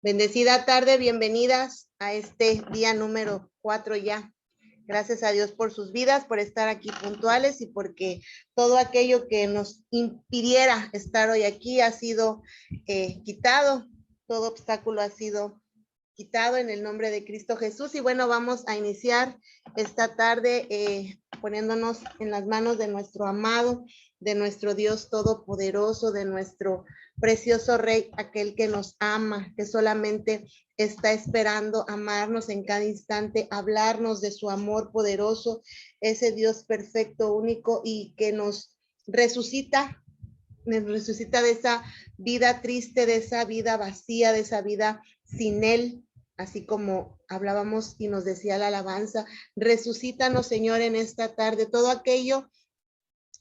Bendecida tarde, bienvenidas a este día número 4 ya. Gracias a Dios por sus vidas, por estar aquí puntuales y porque todo aquello que nos impidiera estar hoy aquí ha sido quitado, todo obstáculo ha sido quitado en el nombre de Cristo Jesús. Y bueno, vamos a iniciar esta tarde poniéndonos en las manos de nuestro amado, de nuestro Dios todopoderoso, de nuestro precioso Rey, aquel que nos ama, que solamente está esperando amarnos en cada instante, hablarnos de su amor poderoso, ese Dios perfecto, único y que nos resucita de esa vida triste, de esa vida vacía, de esa vida sin Él, así como hablábamos y nos decía la alabanza. Resucítanos, Señor, en esta tarde, todo aquello,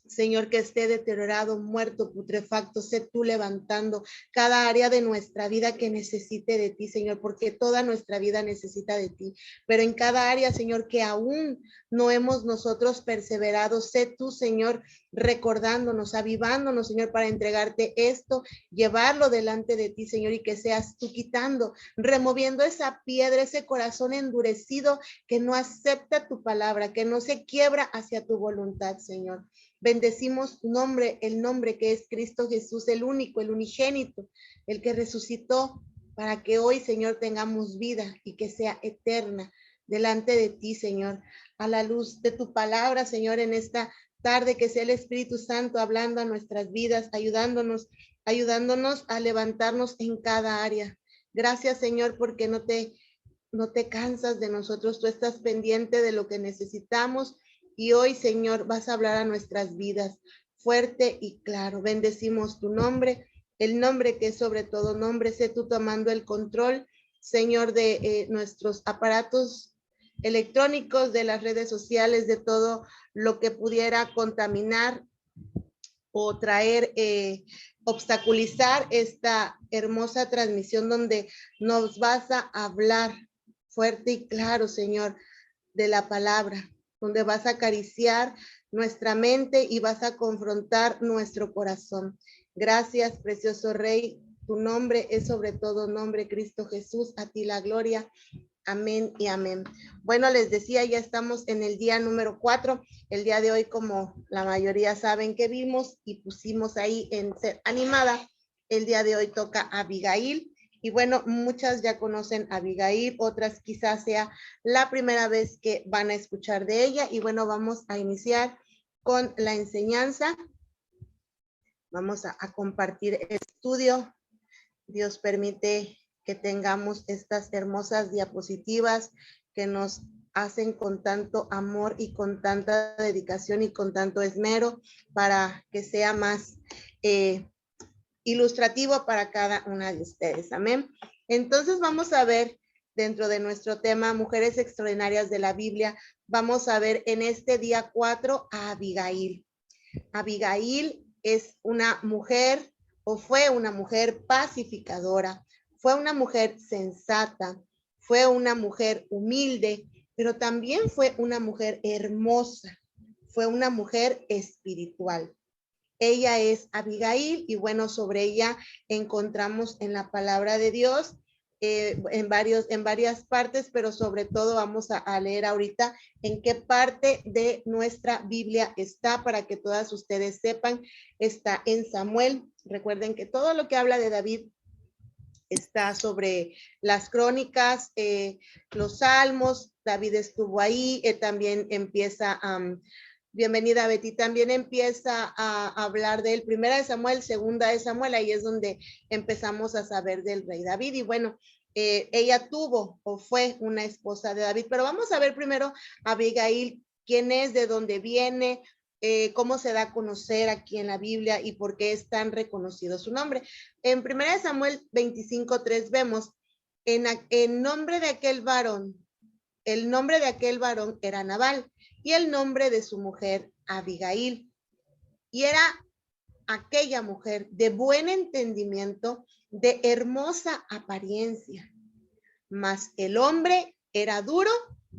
Señor, que esté deteriorado, muerto, putrefacto, sé tú levantando cada área de nuestra vida que necesite de ti, Señor, porque toda nuestra vida necesita de ti, pero en cada área, Señor, que aún no hemos nosotros perseverado, sé tú, Señor, recordándonos, avivándonos, Señor, para entregarte esto, llevarlo delante de ti, Señor, y que seas tú quitando, removiendo esa piedra, ese corazón endurecido que no acepta tu palabra, que no se quiebra hacia tu voluntad, Señor. Bendecimos tu nombre, el nombre que es Cristo Jesús, el único, el unigénito, el que resucitó para que hoy, Señor, tengamos vida y que sea eterna delante de ti, Señor, a la luz de tu palabra, Señor, en esta tarde, que sea el Espíritu Santo hablando a nuestras vidas, ayudándonos a levantarnos en cada área. Gracias, Señor, porque no te cansas de nosotros, tú estás pendiente de lo que necesitamos. Y hoy, Señor, vas a hablar a nuestras vidas fuerte y claro. Bendecimos tu nombre, el nombre que es sobre todo nombre. Sé tú tomando el control, Señor, de nuestros aparatos electrónicos, de las redes sociales, de todo lo que pudiera contaminar o traer, obstaculizar esta hermosa transmisión donde nos vas a hablar fuerte y claro, Señor, de la palabra, donde vas a acariciar nuestra mente y vas a confrontar nuestro corazón. Gracias, precioso Rey. Tu nombre es sobre todo nombre, Cristo Jesús. A ti la gloria. Amén y amén. Bueno, les decía, ya estamos en el día número 4. El día de hoy, como la mayoría saben que vimos y pusimos ahí en Ser Animada, el día de hoy toca Abigail. Y bueno, muchas ya conocen a Abigail, otras quizás sea la primera vez que van a escuchar de ella. Y bueno, vamos a iniciar con la enseñanza. Vamos a compartir el estudio. Dios permite que tengamos estas hermosas diapositivas que nos hacen con tanto amor y con tanta dedicación y con tanto esmero para que sea más ilustrativo para cada una de ustedes. Amén. Entonces vamos a ver dentro de nuestro tema Mujeres Extraordinarias de la Biblia, vamos a ver en este día 4 a Abigail. Abigail es una mujer o fue una mujer pacificadora, fue una mujer sensata, fue una mujer humilde, pero también fue una mujer hermosa, fue una mujer espiritual. Ella es Abigail y bueno, sobre ella encontramos en la palabra de Dios en varias partes, pero sobre todo vamos a leer ahorita en qué parte de nuestra Biblia está para que todas ustedes sepan. Está en Samuel. Recuerden que todo lo que habla de David está sobre las crónicas, los salmos. David estuvo ahí, también empieza bienvenida Betty, también empieza a hablar de él, primera de Samuel, segunda de Samuel, ahí es donde empezamos a saber del rey David. Y bueno, ella tuvo o fue una esposa de David, pero vamos a ver primero a Abigail, quién es, de dónde viene, cómo se da a conocer aquí en la Biblia y por qué es tan reconocido su nombre. En primera de Samuel 25:3 vemos en nombre de aquel varón, el nombre de aquel varón era Nabal y el nombre de su mujer Abigail. Y era aquella mujer de buen entendimiento, de hermosa apariencia, mas el hombre era duro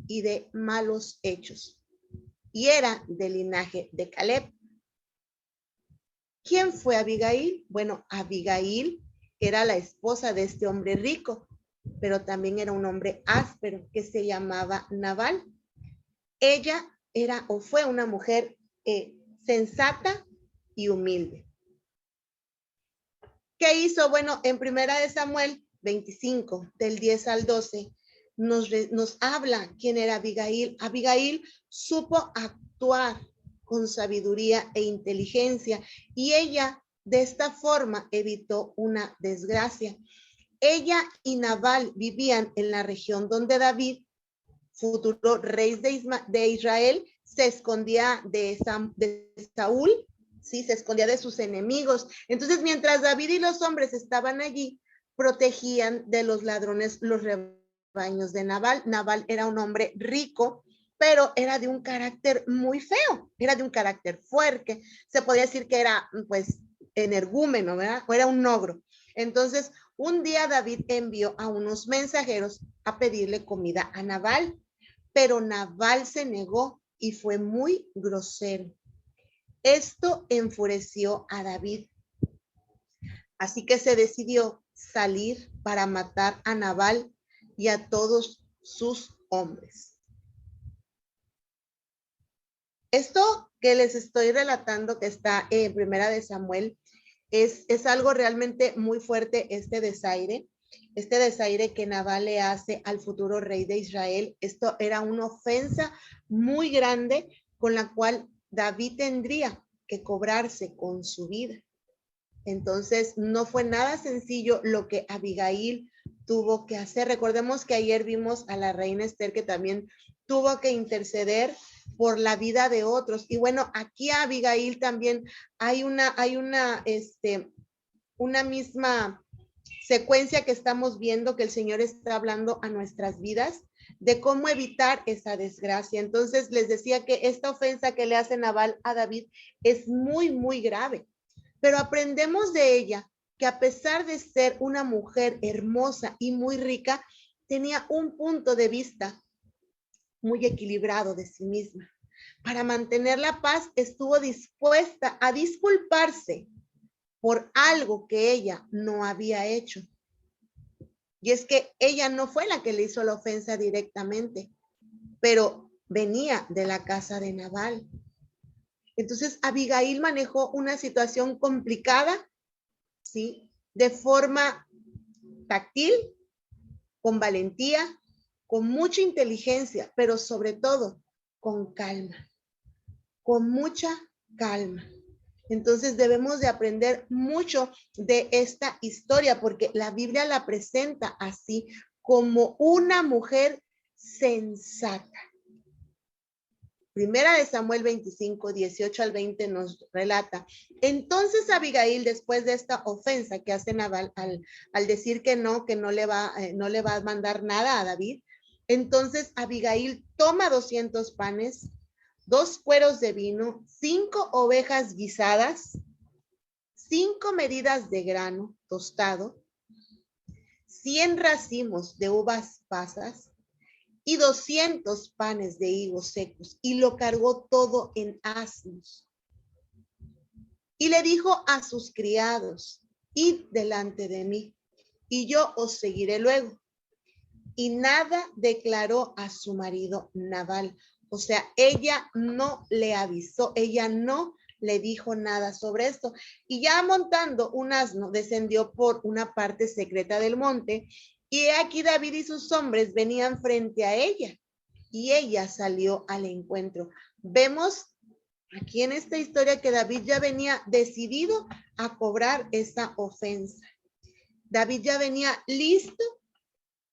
y de malos hechos, y era del linaje de Caleb. ¿Quién fue Abigail? Bueno, Abigail era la esposa de este hombre rico, pero también era un hombre áspero que se llamaba Nabal. Ella era o fue una mujer sensata y humilde. ¿Qué hizo? Bueno, en Primera de Samuel 25, del 10 al 12, nos habla quién era Abigail. Abigail supo actuar con sabiduría e inteligencia y ella de esta forma evitó una desgracia. Ella y Nabal vivían en la región donde David, futuro rey de Israel, se escondía de Saúl, ¿sí? Se escondía de sus enemigos. Entonces, mientras David y los hombres estaban allí, protegían de los ladrones los rebaños de Nabal. Nabal era un hombre rico, pero era de un carácter muy feo, era de un carácter fuerte. Se podía decir que era, pues, energúmeno, ¿verdad? O era un ogro. Entonces, un día David envió a unos mensajeros a pedirle comida a Nabal, pero Nabal se negó y fue muy grosero. Esto enfureció a David. Así que se decidió salir para matar a Nabal y a todos sus hombres. Esto que les estoy relatando, que está en Primera de Samuel, es algo realmente muy fuerte, este desaire que Nabal le hace al futuro rey de Israel. Esto era una ofensa muy grande con la cual David tendría que cobrarse con su vida. Entonces, no fue nada sencillo lo que Abigail tuvo que hacer. Recordemos que ayer vimos a la reina Esther que también tuvo que interceder por la vida de otros. Y bueno, aquí a Abigail también hay una misma secuencia que estamos viendo que el Señor está hablando a nuestras vidas de cómo evitar esa desgracia. Entonces les decía que esta ofensa que le hace Nabal a David es muy, muy grave, pero aprendemos de ella que a pesar de ser una mujer hermosa y muy rica, tenía un punto de vista muy equilibrado de sí misma. Para mantener la paz estuvo dispuesta a disculparse por algo que ella no había hecho. Y es que ella no fue la que le hizo la ofensa directamente, pero venía de la casa de Nabal. Entonces Abigail manejó una situación complicada, ¿sí? De forma táctil, con valentía, con mucha inteligencia, pero sobre todo con calma, con mucha calma. Entonces debemos de aprender mucho de esta historia porque la Biblia la presenta así como una mujer sensata. Primera de Samuel 25, 18 al 20 nos relata. Entonces Abigail, después de esta ofensa que hace Nabal al decir que no le va a mandar nada a David, entonces Abigail toma 200 panes, 2 cueros de vino, 5 ovejas guisadas, 5 medidas de grano tostado, 100 racimos de uvas pasas y 200 panes de higos secos, y lo cargó todo en asnos. Y le dijo a sus criados: id delante de mí, y yo os seguiré luego. Y nada declaró a su marido Nabal. O sea, ella no le avisó, ella no le dijo nada sobre esto. Y ya montando un asno, descendió por una parte secreta del monte, y aquí David y sus hombres venían frente a ella, y ella salió al encuentro. Vemos aquí en esta historia que David ya venía decidido a cobrar esa ofensa. David ya venía listo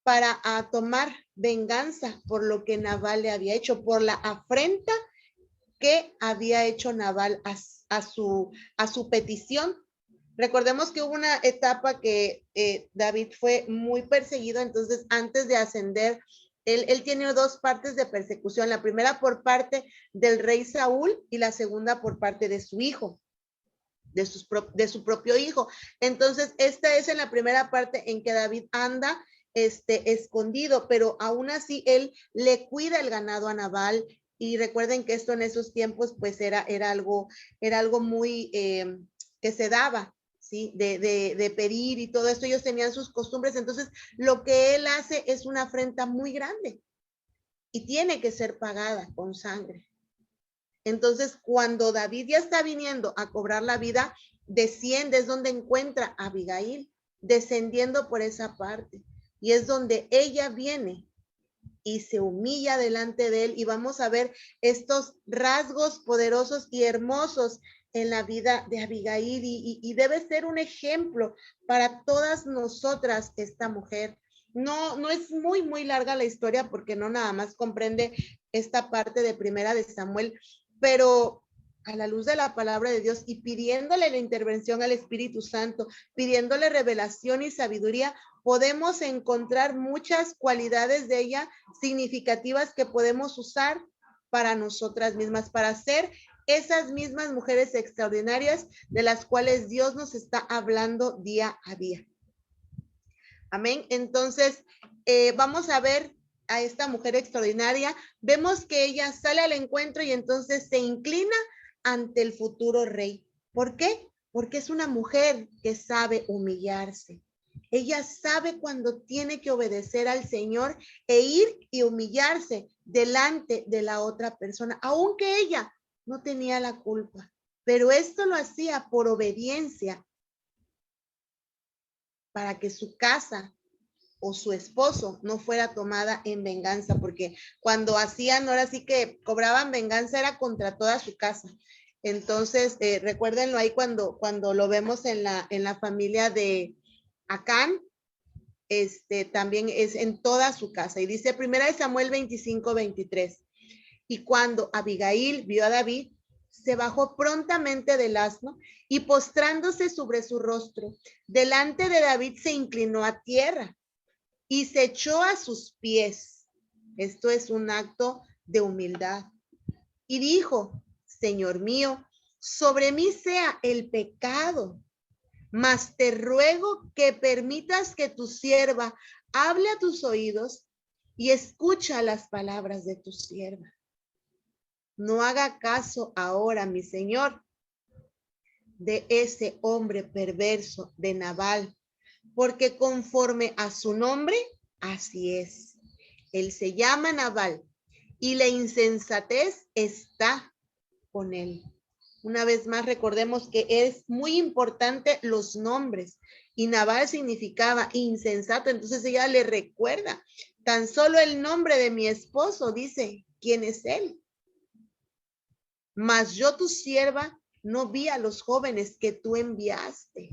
para tomar venganza por lo que Nabal le había hecho, por la afrenta que había hecho Nabal a su petición. Recordemos que hubo una etapa que David fue muy perseguido, entonces antes de ascender, él tiene 2 partes de persecución, la primera por parte del rey Saúl y la segunda por parte de su hijo, de su propio hijo. Entonces, esta es en la primera parte en que David anda escondido, pero aún así él le cuida el ganado a Nabal. Y recuerden que esto en esos tiempos pues era algo muy que se daba, ¿sí? De pedir y todo esto. Ellos tenían sus costumbres. Entonces, lo que él hace es una afrenta muy grande y tiene que ser pagada con sangre. Entonces, cuando David ya está viniendo a cobrar la vida, desciende, es donde encuentra a Abigail, descendiendo por esa parte. Y es donde ella viene y se humilla delante de él. Y vamos a ver estos rasgos poderosos y hermosos en la vida de Abigail. Y debe ser un ejemplo para todas nosotras esta mujer. No es muy larga la historia porque no nada más comprende esta parte de Primera de Samuel, pero a la luz de la palabra de Dios y pidiéndole la intervención al Espíritu Santo, pidiéndole revelación y sabiduría, podemos encontrar muchas cualidades de ella significativas que podemos usar para nosotras mismas, para ser esas mismas mujeres extraordinarias de las cuales Dios nos está hablando día a día. Amén. Entonces, vamos a ver a esta mujer extraordinaria. Vemos que ella sale al encuentro y entonces se inclina ante el futuro rey. ¿Por qué? Porque es una mujer que sabe humillarse. Ella sabe cuando tiene que obedecer al Señor e ir y humillarse delante de la otra persona, aunque ella no tenía la culpa. Pero esto lo hacía por obediencia, para que su casa o su esposo no fuera tomada en venganza, porque cuando hacían, ahora sí que cobraban venganza, era contra toda su casa. Entonces, recuérdenlo ahí cuando lo vemos en la familia de Acán, también es en toda su casa. Y dice 1 Samuel 25:23. Y cuando Abigail vio a David, se bajó prontamente del asno y postrándose sobre su rostro, delante de David se inclinó a tierra y se echó a sus pies. Esto es un acto de humildad. Y dijo: Señor mío, sobre mí sea el pecado, mas te ruego que permitas que tu sierva hable a tus oídos y escucha las palabras de tu sierva. No haga caso ahora, mi señor, de ese hombre perverso de Nabal, porque conforme a su nombre, así es. Él se llama Nabal y la insensatez está con él. Una vez más, recordemos que es muy importante los nombres y Nabal significaba insensato. Entonces ella le recuerda, tan solo el nombre de mi esposo dice quién es él. Mas yo, tu sierva, no vi a los jóvenes que tú enviaste.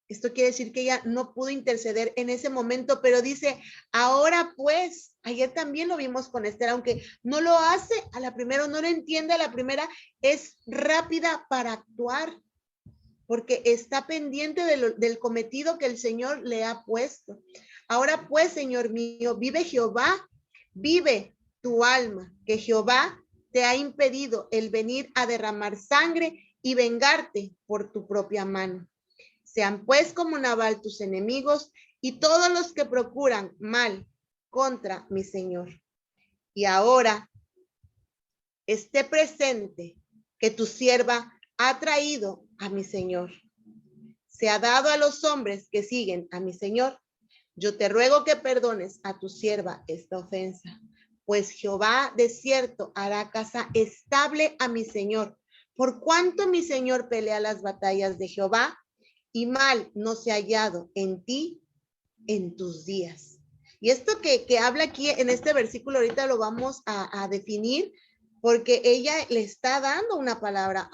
Esto quiere decir que ella no pudo interceder en ese momento, pero dice, ahora pues, ayer también lo vimos con Esther, aunque no lo hace a la primera, no lo entiende a la primera, es rápida para actuar, porque está pendiente del cometido que el Señor le ha puesto. Ahora pues, Señor mío, vive Jehová, vive tu alma, que Jehová te ha impedido el venir a derramar sangre y vengarte por tu propia mano. Sean pues como Nabal tus enemigos y todos los que procuran mal contra mi Señor. Y ahora esté presente que tu sierva ha traído a mi Señor. Se ha dado a los hombres que siguen a mi Señor. Yo te ruego que perdones a tu sierva esta ofensa, pues Jehová de cierto hará casa estable a mi Señor, por cuanto mi Señor pelea las batallas de Jehová, y mal no se ha hallado en ti en tus días. Y esto que habla aquí en este versículo, ahorita lo vamos a definir, porque ella le está dando una palabra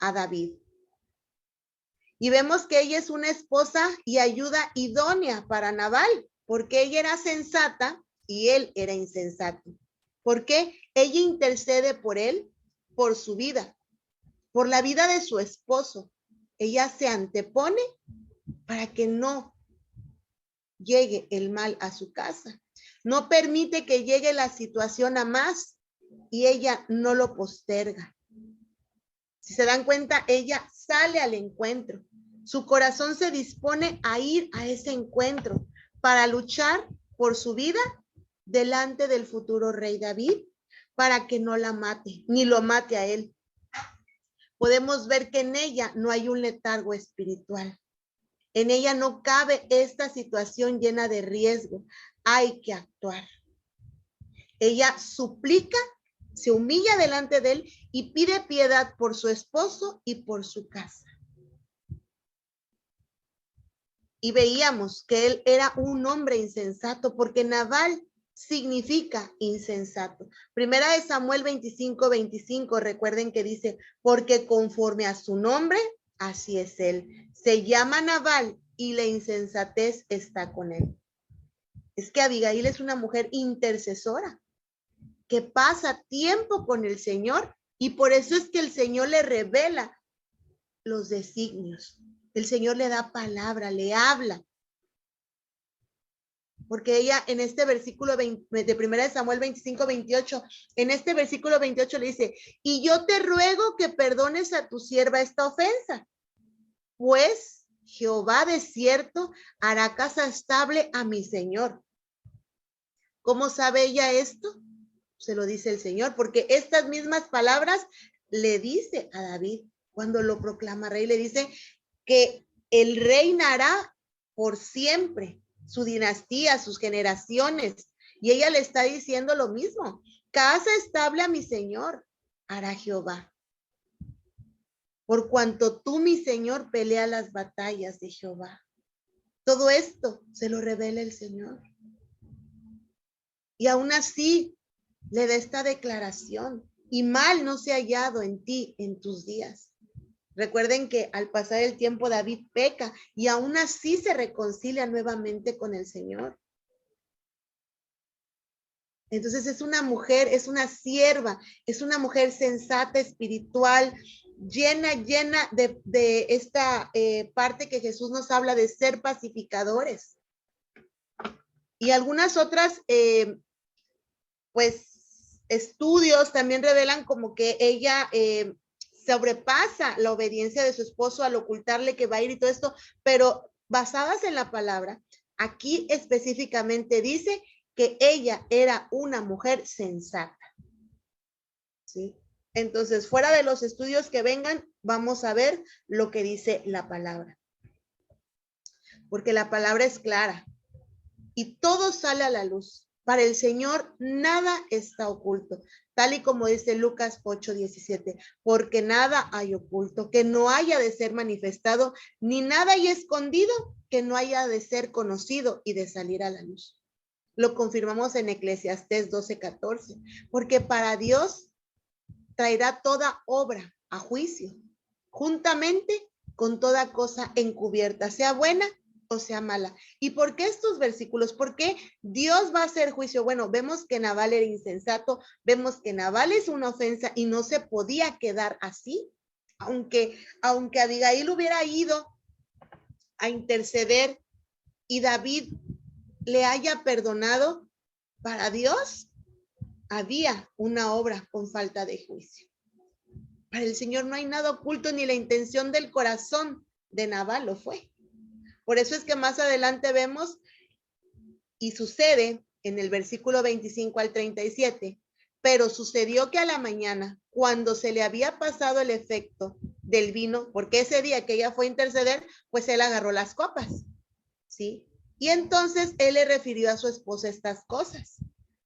a David. Y vemos que ella es una esposa y ayuda idónea para Nabal, porque ella era sensata y él era insensato. Porque ella intercede por él, por su vida, por la vida de su esposo. Ella se antepone para que no llegue el mal a su casa. No permite que llegue la situación a más y ella no lo posterga. Si se dan cuenta, ella sale al encuentro. Su corazón se dispone a ir a ese encuentro para luchar por su vida delante del futuro rey David, para que no la mate, ni lo mate a él. podemos ver que en ella no hay un letargo espiritual. En ella no cabe esta situación llena de riesgo. Hay que actuar. Ella suplica, se humilla delante de él y pide piedad por su esposo y por su casa. Y veíamos que él era un hombre insensato, porque Nabal significa insensato. Primera de Samuel 25:25, recuerden que dice, porque conforme a su nombre, así es él. Se llama Nabal y la insensatez está con él. Es que Abigail es una mujer intercesora, que pasa tiempo con el Señor, y por eso es que el Señor le revela los designios. El Señor le da palabra, le habla. Porque ella en este versículo 20, de 1 Samuel 25:28, en este versículo 28 le dice, y yo te ruego que perdones a tu sierva esta ofensa, pues Jehová de cierto hará casa estable a mi Señor. ¿Cómo sabe ella esto? Se lo dice el Señor, porque estas mismas palabras le dice a David cuando lo proclama rey, le dice que él reinará por siempre, su dinastía, sus generaciones, y ella le está diciendo lo mismo, casa estable a mi Señor hará Jehová, por cuanto tú, mi Señor, pelea las batallas de Jehová. Todo esto se lo revela el Señor. Y aún así le da esta declaración, y mal no se ha hallado en ti en tus días. Recuerden que al pasar el tiempo David peca y aún así se reconcilia nuevamente con el Señor. Entonces es una mujer, es una sierva, es una mujer sensata, espiritual, llena de esta parte que Jesús nos habla de ser pacificadores. Y algunas otras, pues, estudios también revelan como que ella sobrepasa la obediencia de su esposo al ocultarle que va a ir y todo esto, pero basadas en la palabra, aquí específicamente dice que ella era una mujer sensata. ¿Sí? Entonces, fuera de los estudios que vengan, vamos a ver lo que dice la palabra. Porque la palabra es clara y todo sale a la luz. Para el Señor nada está oculto, tal y como dice Lucas 8:17, porque nada hay oculto que no haya de ser manifestado, ni nada hay escondido que no haya de ser conocido y de salir a la luz. Lo confirmamos en Eclesiastés 12:14, porque para Dios traerá toda obra a juicio, juntamente con toda cosa encubierta, sea buena o sea mala. ¿Y por qué estos versículos? ¿Por qué Dios va a hacer juicio? Bueno, vemos que Nabal era insensato, vemos que Nabal es una ofensa y no se podía quedar así. Aunque Abigail hubiera ido a interceder y David le haya perdonado, para Dios había una obra con falta de juicio. Para el Señor no hay nada oculto, ni la intención del corazón de Nabal lo fue. Por eso es que más adelante vemos y sucede en el versículo 25 al 37, pero sucedió que a la mañana, cuando se le había pasado el efecto del vino, porque ese día que ella fue a interceder, pues él agarró las copas, ¿sí? Y entonces él le refirió a su esposa estas cosas.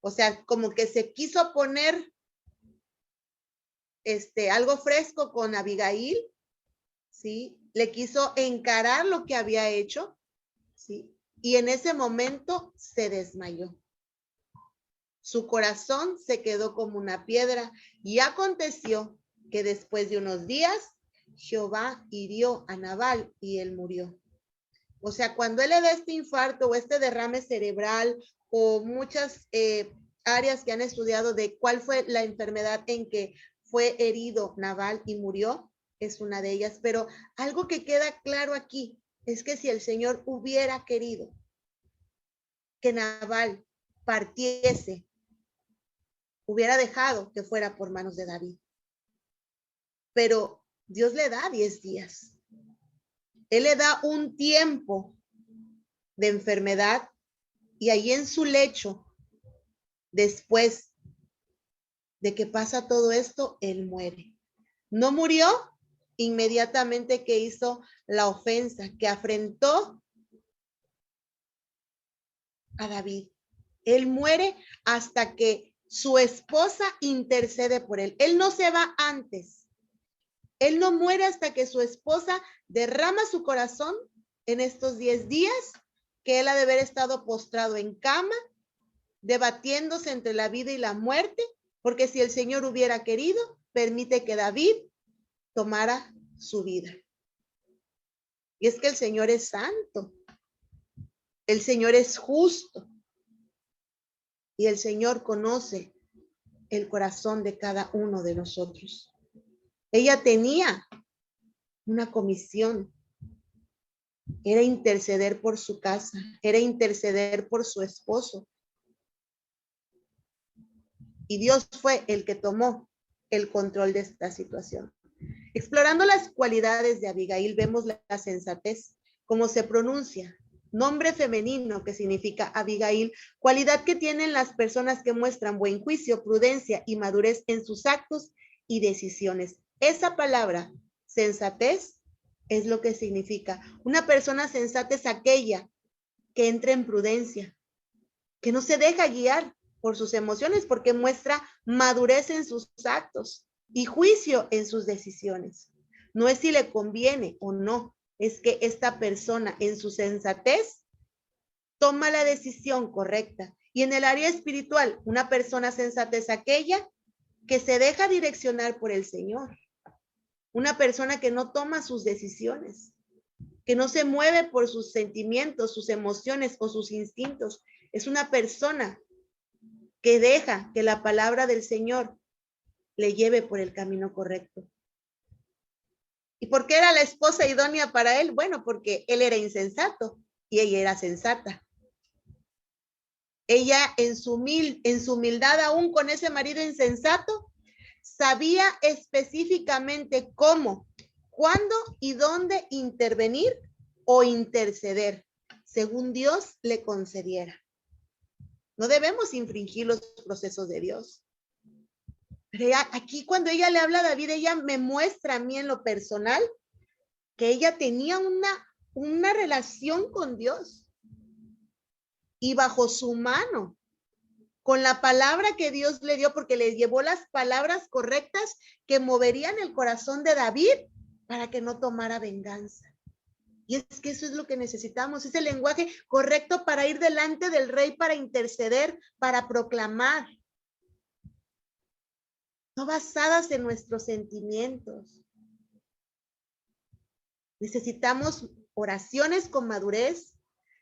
O sea, como que se quiso poner algo fresco con Abigail, ¿sí? Le quiso encarar lo que había hecho, ¿sí? Y en ese momento se desmayó. Su corazón se quedó como una piedra y aconteció que después de unos días Jehová hirió a Nabal y él murió. O sea, cuando él le da este infarto o este derrame cerebral o muchas áreas que han estudiado de cuál fue la enfermedad en que fue herido Nabal y murió, es una de ellas. Pero algo que queda claro aquí es que si el Señor hubiera querido que Nabal partiese, hubiera dejado que fuera por manos de David. Pero Dios le da 10 días. Él le da un tiempo de enfermedad y ahí en su lecho, después de que pasa todo esto, él muere. No murió inmediatamente que hizo la ofensa, que afrentó a David. Él muere hasta que su esposa intercede por él. Él no se va antes. Él no muere hasta que su esposa derrama su corazón en estos 10 días que él ha de haber estado postrado en cama, debatiéndose entre la vida y la muerte, porque si el Señor hubiera querido, permite que David tomara su vida. Y es que el Señor es santo, el Señor es justo y el Señor conoce el corazón de cada uno de nosotros. Ella tenía una comisión, era interceder por su casa, era interceder por su esposo. Y Dios fue el que tomó el control de esta situación. Explorando las cualidades de Abigail, vemos la sensatez, como se pronuncia, nombre femenino que significa Abigail, cualidad que tienen las personas que muestran buen juicio, prudencia y madurez en sus actos y decisiones. Esa palabra, sensatez, es lo que significa. Una persona sensata es aquella que entra en prudencia, que no se deja guiar por sus emociones porque muestra madurez en sus actos y juicio en sus decisiones. No es si le conviene o no, es que esta persona en su sensatez toma la decisión correcta. Y en el área espiritual, una persona sensata es aquella que se deja direccionar por el Señor. Una persona que no toma sus decisiones, que no se mueve por sus sentimientos, sus emociones o sus instintos. Es una persona que deja que la palabra del Señor le lleve por el camino correcto. ¿Y por qué era la esposa idónea para él? Bueno, porque él era insensato y ella era sensata. Ella en su humildad, aún con ese marido insensato, sabía específicamente cómo, cuándo y dónde intervenir o interceder, según Dios le concediera. No debemos infringir los procesos de Dios. Pero ella, aquí cuando ella le habla a David, ella me muestra a mí en lo personal que ella tenía una relación con Dios. Y bajo su mano, con la palabra que Dios le dio, porque le llevó las palabras correctas que moverían el corazón de David para que no tomara venganza. Y es que eso es lo que necesitamos, ese lenguaje correcto para ir delante del rey, para interceder, para proclamar. No basadas en nuestros sentimientos. Necesitamos oraciones con madurez,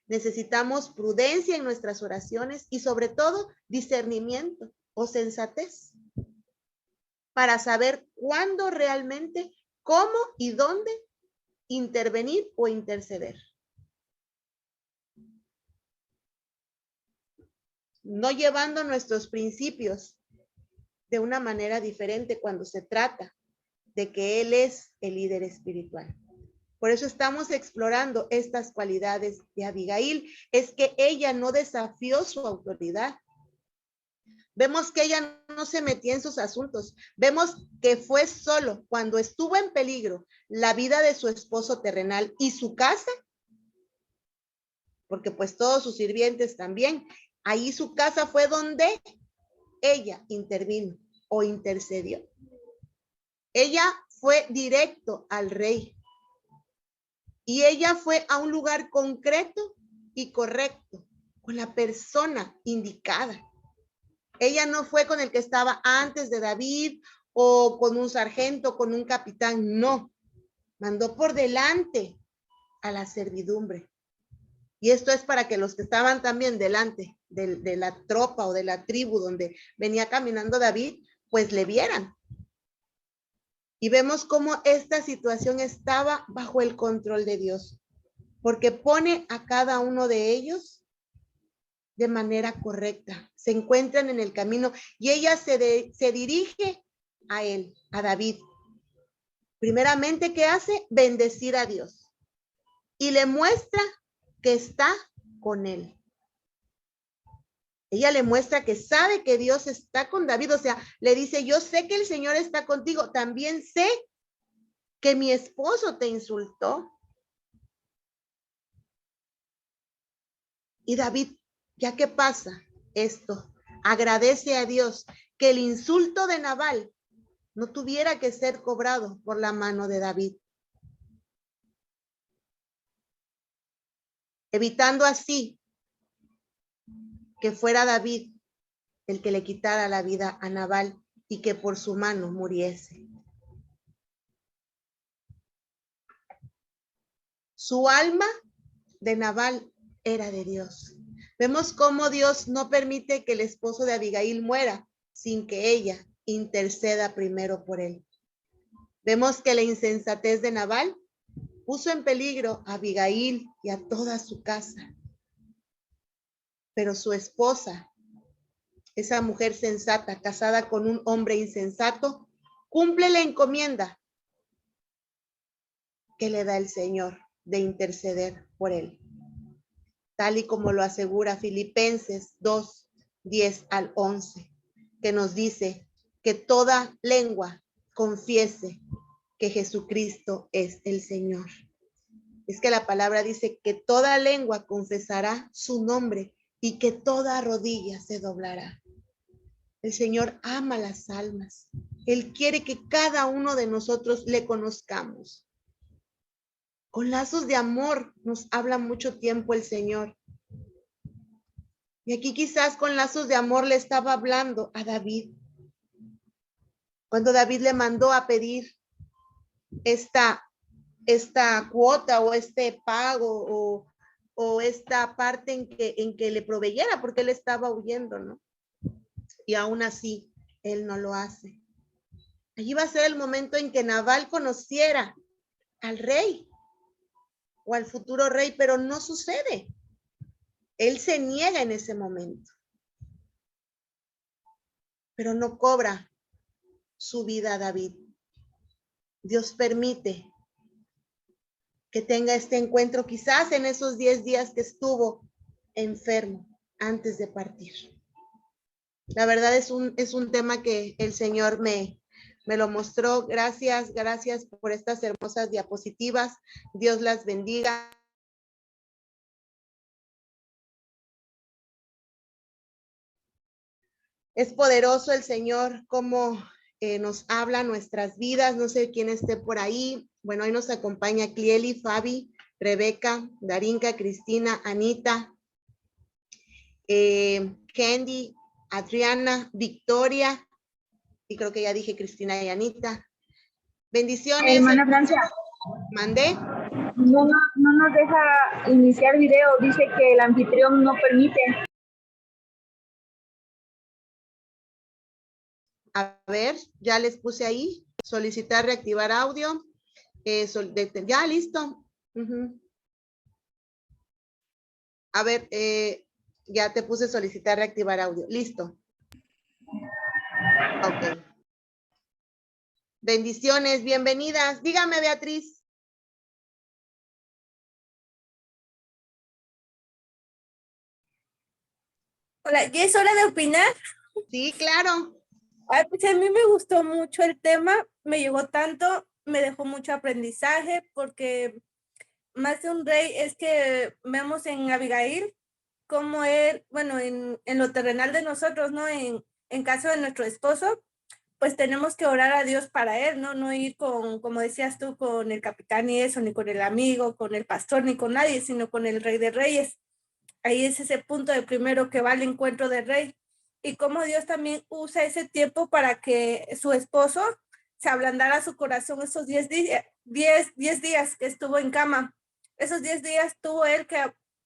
necesitamos prudencia en nuestras oraciones y sobre todo discernimiento o sensatez para saber cuándo realmente, cómo y dónde intervenir o interceder. No llevando nuestros principios de una manera diferente cuando se trata de que Él es el líder espiritual. Por eso estamos explorando estas cualidades de Abigail. Es que ella no desafió su autoridad. Vemos que ella no se metía en sus asuntos. Vemos que fue solo cuando estuvo en peligro la vida de su esposo terrenal y su casa, porque pues todos sus sirvientes también. Ahí su casa fue donde ella intervino o intercedió. Ella fue directo al rey. Y ella fue a un lugar concreto y correcto, con la persona indicada. Ella no fue con el que estaba antes de David o con un sargento, con un capitán, no. Mandó por delante a la servidumbre. Y esto es para que los que estaban también delante de la tropa o de la tribu donde venía caminando David, pues le vieran. Y vemos cómo esta situación estaba bajo el control de Dios, porque pone a cada uno de ellos de manera correcta. Se encuentran en el camino y ella se dirige a él, a David. Primeramente, ¿qué hace? Bendecir a Dios. Y le muestra que está con él. Ella le muestra que sabe que Dios está con David. O sea, le dice, yo sé que el Señor está contigo. También sé que mi esposo te insultó. Y David, ¿ya qué pasa? Esto, agradece a Dios que el insulto de Nabal no tuviera que ser cobrado por la mano de David, evitando así que fuera David el que le quitara la vida a Nabal y que por su mano muriese. Su alma de Nabal era de Dios. Vemos cómo Dios no permite que el esposo de Abigail muera sin que ella interceda primero por él. Vemos que la insensatez de Nabal puso en peligro a Abigail y a toda su casa. Pero su esposa, esa mujer sensata, casada con un hombre insensato, cumple la encomienda que le da el Señor de interceder por él, tal y como lo asegura Filipenses 2, 10 al 11, que nos dice que toda lengua confiese que Jesucristo es el Señor. Es que la palabra dice que toda lengua confesará su nombre y que toda rodilla se doblará. El Señor ama las almas. Él quiere que cada uno de nosotros le conozcamos. Con lazos de amor nos habla mucho tiempo el Señor. Y aquí quizás con lazos de amor le estaba hablando a David. Cuando David le mandó a pedir esta cuota o este pago o esta parte en que le proveyera, porque él estaba huyendo, ¿no? Y aún así, él no lo hace. Allí va a ser el momento en que Nabal conociera al rey o al futuro rey, pero no sucede. Él se niega en ese momento, pero no cobra su vida a David. Dios permite que tenga este encuentro quizás en esos 10 días que estuvo enfermo antes de partir. La verdad es un tema que el Señor me lo mostró. Gracias por estas hermosas diapositivas. Dios las bendiga. Es poderoso el Señor, como nos habla nuestras vidas. No sé quién esté por ahí. Bueno, hoy nos acompaña Clieli, Fabi, Rebeca, Darinka, Cristina, Anita, Candy, Adriana, Victoria, y creo que ya dije Cristina y Anita. Bendiciones. Hermana Francia. ¿Mandé? No nos deja iniciar video, dice que el anfitrión no permite. A ver, ya les puse ahí, solicitar reactivar audio. Ya, listo. A ver, ya te puse solicitar reactivar audio. Listo. Ok. Bendiciones, bienvenidas. Dígame, Beatriz. Hola, ¿ya es hora de opinar? Sí, claro. Ay, pues a mí me gustó mucho el tema, me llegó tanto, me dejó mucho aprendizaje, porque más de un rey es que vemos en Abigail como él, bueno, en lo terrenal de nosotros, ¿no? En caso de nuestro esposo, pues tenemos que orar a Dios para él, ¿no? No ir con, como decías tú, con el capitán y eso, ni con el amigo, con el pastor, ni con nadie, sino con el Rey de Reyes. Ahí es ese punto de primero que va al encuentro del rey, y cómo Dios también usa ese tiempo para que su esposo se ablandara su corazón esos 10 días que estuvo en cama. Esos 10 días tuvo él que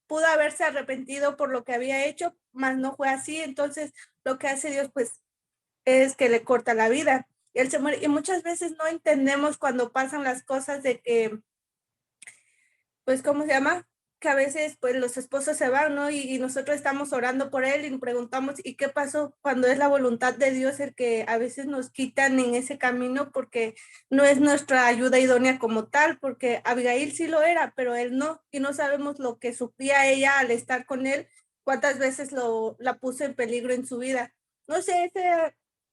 pudo haberse arrepentido por lo que había hecho, mas no fue así. Entonces lo que hace Dios pues es que le corta la vida. Él se muere, y muchas veces no entendemos cuando pasan las cosas de que, pues, ¿cómo se llama? Que a veces pues los esposos se van, ¿no? Y nosotros estamos orando por él y nos preguntamos, ¿y qué pasó? Cuando es la voluntad de Dios el que a veces nos quitan en ese camino, porque no es nuestra ayuda idónea como tal, porque Abigail sí lo era, pero él no, y no sabemos lo que sufría ella al estar con él, cuántas veces la puso en peligro en su vida. No sé,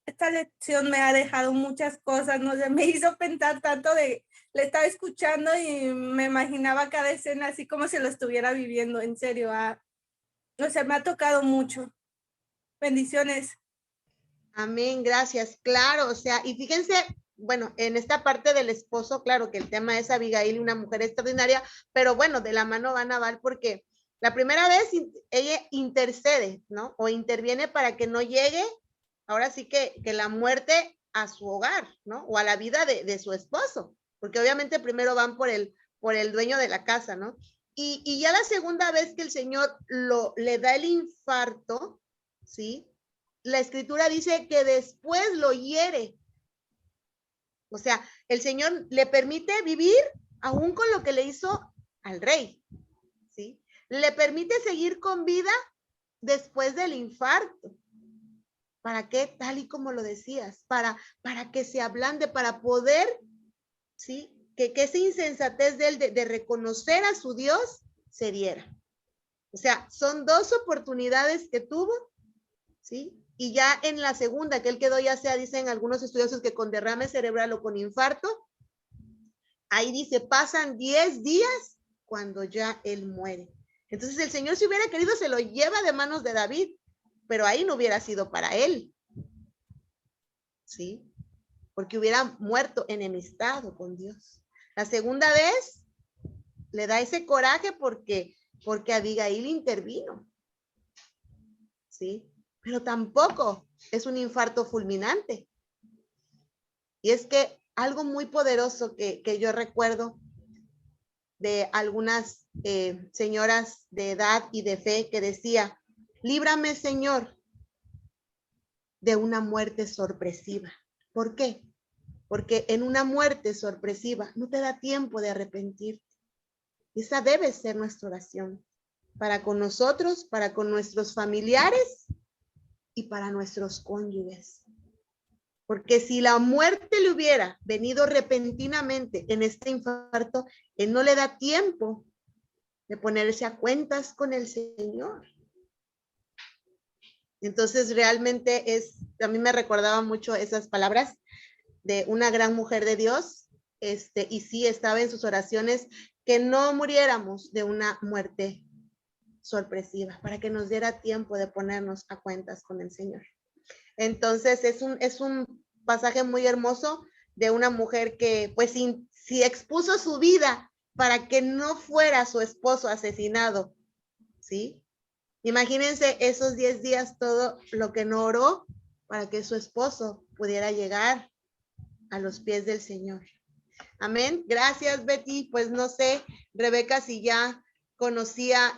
esta lección me ha dejado muchas cosas, no sé, me hizo pensar tanto le estaba escuchando y me imaginaba cada escena así como si lo estuviera viviendo, en serio. O sea, me ha tocado mucho. Bendiciones. Amén, gracias. Claro, o sea, y fíjense, bueno, en esta parte del esposo, claro que el tema es Abigail, una mujer extraordinaria, pero bueno, de la mano van a Nabal porque la primera vez ella intercede, ¿no? O interviene para que no llegue, ahora sí que la muerte a su hogar, ¿no? O a la vida de su esposo, porque obviamente primero van por el dueño de la casa, ¿no? Y ya la segunda vez que el Señor le da el infarto, ¿sí? La escritura dice que después lo hiere. O sea, el Señor le permite vivir aún con lo que le hizo al rey, ¿sí? Le permite seguir con vida después del infarto. ¿Para qué? Tal y como lo decías, para que se ablande, para poder, ¿sí? Que esa insensatez de él de reconocer a su Dios se diera. O sea, son dos oportunidades que tuvo, ¿sí? Y ya en la segunda, que él quedó ya sea, dicen algunos estudiosos que con derrame cerebral o con infarto, ahí dice, pasan 10 días cuando ya él muere. Entonces el Señor, si hubiera querido, se lo lleva de manos de David, pero ahí no hubiera sido para él, ¿sí? Porque hubiera muerto enemistado con Dios. La segunda vez le da ese coraje porque Abigail intervino, ¿sí? Pero tampoco es un infarto fulminante. Y es que algo muy poderoso que yo recuerdo de algunas señoras de edad y de fe que decía, líbrame, Señor, de una muerte sorpresiva. ¿Por qué? Porque en una muerte sorpresiva no te da tiempo de arrepentirte. Esa debe ser nuestra oración para con nosotros, para con nuestros familiares y para nuestros cónyuges. Porque si la muerte le hubiera venido repentinamente en este infarto, él no le da tiempo de ponerse a cuentas con el Señor. Entonces realmente a mí me recordaba mucho esas palabras de una gran mujer de Dios, y sí estaba en sus oraciones que no muriéramos de una muerte sorpresiva, para que nos diera tiempo de ponernos a cuentas con el Señor. Entonces es un pasaje muy hermoso de una mujer que pues si expuso su vida para que no fuera su esposo asesinado, ¿sí? Imagínense esos 10 días todo lo que no oró para que su esposo pudiera llegar a los pies del Señor. Amén. Gracias, Betty. Pues no sé, Rebeca, si ya conocía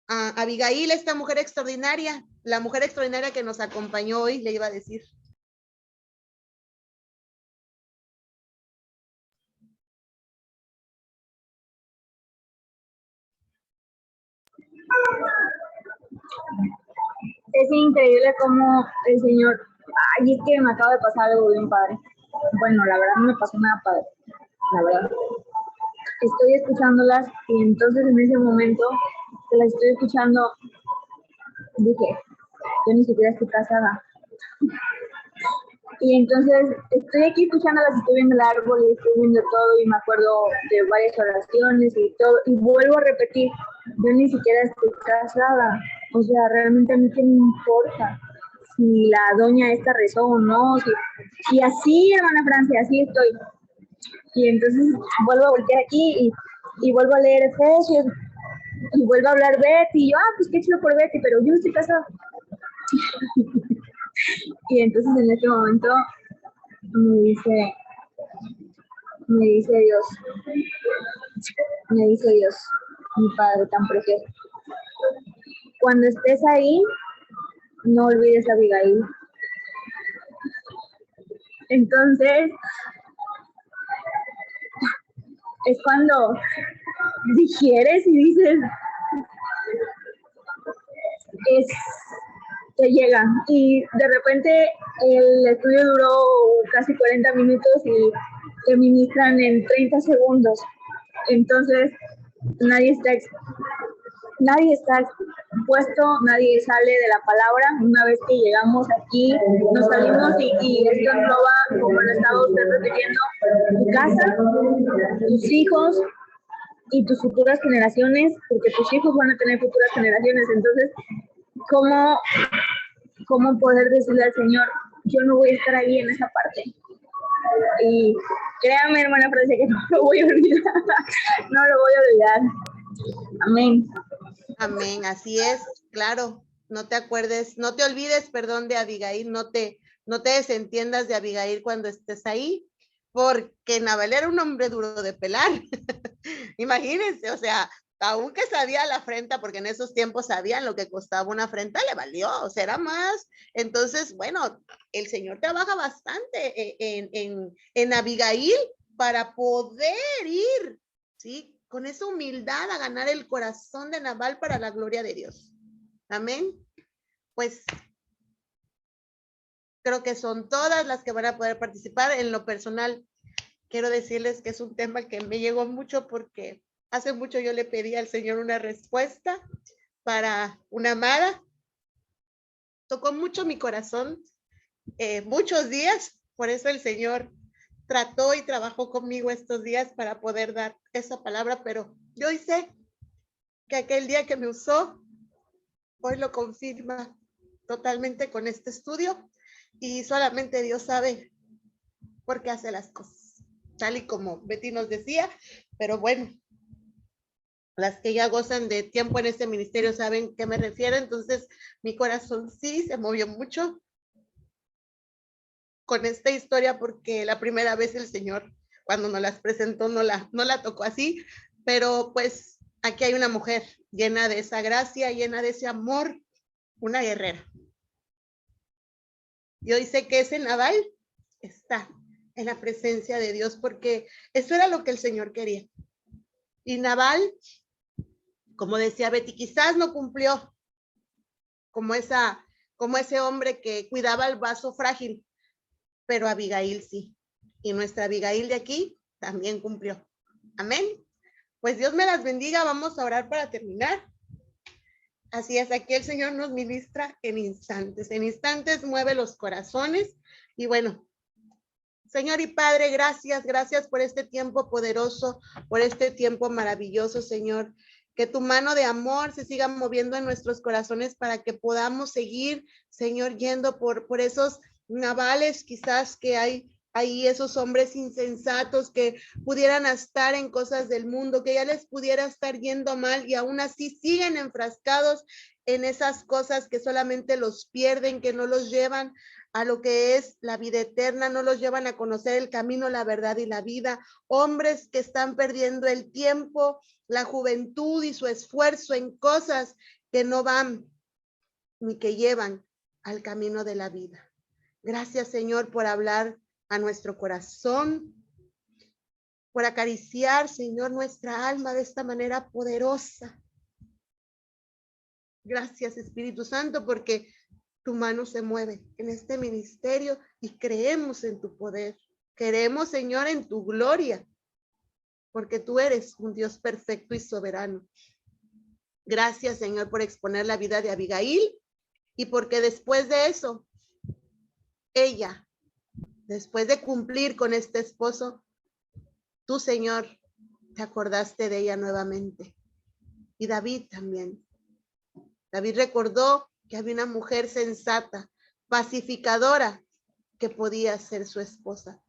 a Abigail, esta mujer extraordinaria, la mujer extraordinaria que nos acompañó hoy, le iba a decir. Es increíble cómo el Señor, ay, es que me acaba de pasar algo bien padre. Bueno, la verdad no me pasó nada padre, la verdad. Estoy escuchándolas y entonces en ese momento que las estoy escuchando, dije, yo ni siquiera estoy casada. Y entonces estoy aquí escuchándolas, estoy viendo el árbol y estoy viendo todo y me acuerdo de varias oraciones y todo. Y vuelvo a repetir, yo ni siquiera estoy casada. O sea, realmente a mí qué me importa si la doña esta rezó o no. Y así, hermana Francia, así estoy. Y entonces vuelvo a voltear aquí y vuelvo a leer Efesios y vuelvo a hablar Betty. Y yo, pues qué chido por Betty, pero yo no estoy casada. Y entonces en este momento me dice Dios, mi Padre tan precioso, cuando estés ahí, no olvides a Abigail. Entonces, es cuando digieres y dices, te llega. Y de repente el estudio duró casi 40 minutos y te ministran en 30 segundos. Entonces, nadie está puesto, nadie sale de la palabra. Una vez que llegamos aquí, nos salimos y esto engloba, como lo estaba usted repitiendo, tu casa, tus hijos y tus futuras generaciones, porque tus hijos van a tener futuras generaciones. Entonces, ¿cómo poder decirle al Señor, yo no voy a estar ahí en esa parte? Y créame, hermana Francia, que no lo voy a olvidar. No lo voy a olvidar. Amén. Amén, así es, claro. No te olvides, perdón, de Abigail, no te desentiendas de Abigail cuando estés ahí, porque Nabal era un hombre duro de pelar. Imagínense, o sea, aunque sabía la afrenta, porque en esos tiempos sabían lo que costaba una afrenta, le valió, o sea, era más. Entonces, bueno, el Señor trabaja bastante en Abigail para poder ir, ¿sí? Con esa humildad a ganar el corazón de Nabal para la gloria de Dios. Amén. Pues creo que son todas las que van a poder participar. En lo personal, quiero decirles que es un tema que me llegó mucho porque hace mucho yo le pedí al Señor una respuesta para una amada. Tocó mucho mi corazón, muchos días, por eso el Señor trató y trabajó conmigo estos días para poder dar esa palabra, pero yo hoy sé que aquel día que me usó, hoy lo confirma totalmente con este estudio y solamente Dios sabe por qué hace las cosas, tal y como Betty nos decía, pero bueno, las que ya gozan de tiempo en este ministerio saben qué me refiero, entonces mi corazón sí se movió mucho con esta historia porque la primera vez el Señor cuando nos las presentó no la tocó así, pero pues aquí hay una mujer llena de esa gracia, llena de ese amor, una guerrera. Y hoy sé que ese Nabal está en la presencia de Dios porque eso era lo que el Señor quería. Y Nabal, como decía Betty, quizás no cumplió como ese hombre que cuidaba el vaso frágil, pero Abigail sí. Y nuestra Abigail de aquí también cumplió. Amén. Pues Dios me las bendiga. Vamos a orar para terminar. Así es, aquí el Señor nos ministra en instantes mueve los corazones. Y bueno, Señor y Padre, gracias por este tiempo poderoso, por este tiempo maravilloso, Señor. Que tu mano de amor se siga moviendo en nuestros corazones para que podamos seguir, Señor, yendo por esos navales quizás que hay ahí, esos hombres insensatos que pudieran estar en cosas del mundo, que ya les pudiera estar yendo mal y aún así siguen enfrascados en esas cosas que solamente los pierden, que no los llevan a lo que es la vida eterna, no los llevan a conocer el camino, la verdad y la vida. Hombres que están perdiendo el tiempo, la juventud y su esfuerzo en cosas que no van ni que llevan al camino de la vida. Gracias, Señor, por hablar a nuestro corazón, por acariciar, Señor, nuestra alma de esta manera poderosa. Gracias, Espíritu Santo, porque tu mano se mueve en este ministerio y creemos en tu poder. Creemos, Señor, en tu gloria, porque tú eres un Dios perfecto y soberano. Gracias, Señor, por exponer la vida de Abigail y porque después de eso, ella, después de cumplir con este esposo, tú, Señor, te acordaste de ella nuevamente. Y David también. David recordó que había una mujer sensata, pacificadora, que podía ser su esposa.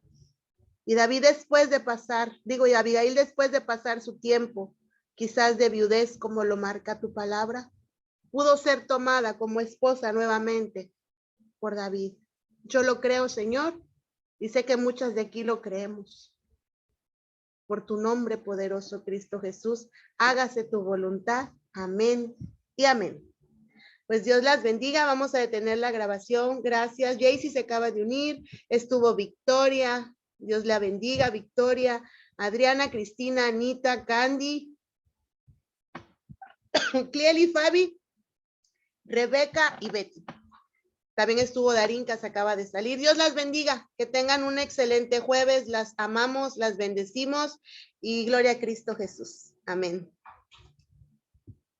Y David después de pasar, y Abigail después de pasar su tiempo, quizás de viudez, como lo marca tu palabra, pudo ser tomada como esposa nuevamente por David. Yo lo creo, Señor, y sé que muchas de aquí lo creemos. Por tu nombre poderoso, Cristo Jesús, hágase tu voluntad. Amén y amén. Pues Dios las bendiga. Vamos a detener la grabación. Gracias. Jaycee se acaba de unir. Estuvo Victoria. Dios la bendiga, Victoria. Adriana, Cristina, Anita, Candy, Cleely, Fabi, Rebeca y Betty. También estuvo Darinka, se acaba de salir. Dios las bendiga. Que tengan un excelente jueves. Las amamos, las bendecimos y gloria a Cristo Jesús. Amén.